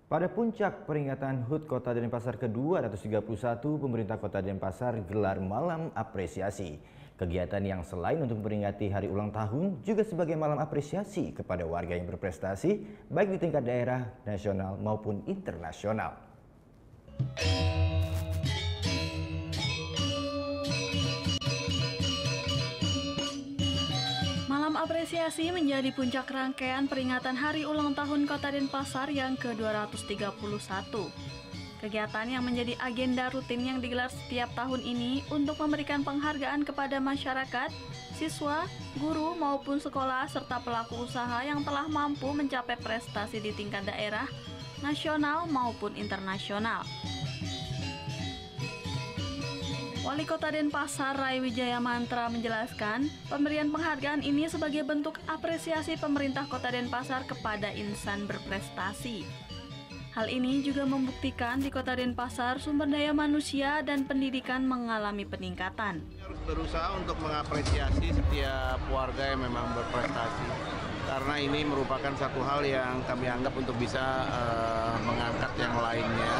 Pada puncak peringatan HUT Kota Denpasar ke-231, pemerintah Kota Denpasar gelar malam apresiasi. Kegiatan yang selain untuk memperingati hari ulang tahun, juga sebagai malam apresiasi kepada warga yang berprestasi, baik di tingkat daerah, nasional maupun internasional. Malam apresiasi menjadi puncak rangkaian peringatan Hari Ulang Tahun Kota Denpasar yang ke-231. Kegiatan yang menjadi agenda rutin yang digelar setiap tahun ini untuk memberikan penghargaan kepada masyarakat, siswa, guru maupun sekolah serta pelaku usaha yang telah mampu mencapai prestasi di tingkat daerah, nasional maupun internasional. Wali Kota Denpasar, Rai Wijaya Mantra menjelaskan, pemberian penghargaan ini sebagai bentuk apresiasi pemerintah Kota Denpasar kepada insan berprestasi. Hal ini juga membuktikan di Kota Denpasar sumber daya manusia dan pendidikan mengalami peningkatan. Harus berusaha untuk mengapresiasi setiap warga yang memang berprestasi, karena ini merupakan satu hal yang kami anggap untuk bisa mengangkat yang lainnya.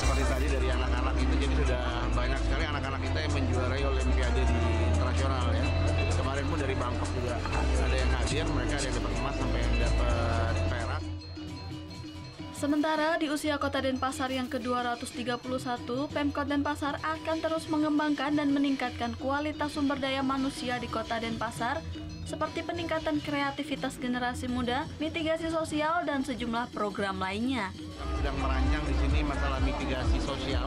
Seperti tadi dari anak-anak itu, jadi sudah banyak sekali anak-anak kita yang menjuarai Olimpiade di internasional ya. Kemarin pun dari Bangkok juga ada yang hadir, mereka ada yang dapat emas sampai yang dapat perak. Sementara di usia Kota Denpasar yang ke-231, Pemkot Denpasar akan terus mengembangkan dan meningkatkan kualitas sumber daya manusia di Kota Denpasar, seperti peningkatan kreativitas generasi muda, mitigasi sosial, dan sejumlah program lainnya. Kami sedang merancang di sini masalah mitigasi sosial,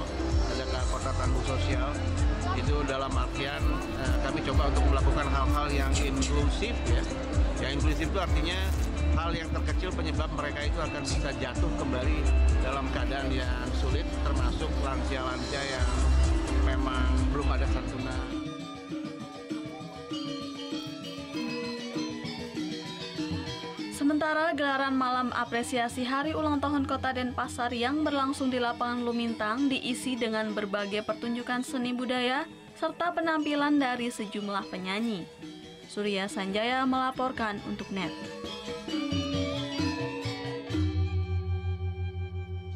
ada kota tangguh sosial. Itu dalam artian kami coba untuk melakukan hal-hal yang inklusif ya. Yang inklusif itu artinya hal yang terkecil penyebab mereka itu akan bisa jatuh kembali dalam keadaan yang sulit, termasuk lansia-lansia yang memang belum ada santunan. Sementara gelaran malam apresiasi Hari Ulang Tahun Kota Denpasar yang berlangsung di lapangan Lumintang diisi dengan berbagai pertunjukan seni budaya serta penampilan dari sejumlah penyanyi. Surya Sanjaya melaporkan untuk NET.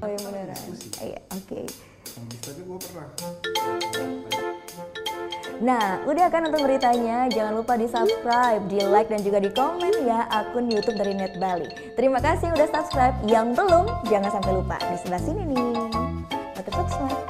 Oh yang beneran? Iya, oke. Tapi gue pernah. Nah, udah kan nonton beritanya? Jangan lupa di subscribe, di like, dan juga di komen ya akun YouTube dari Net Bali. Terima kasih udah subscribe. Yang belum, jangan sampai lupa. Di sebelah sini nih. Notif subscribe.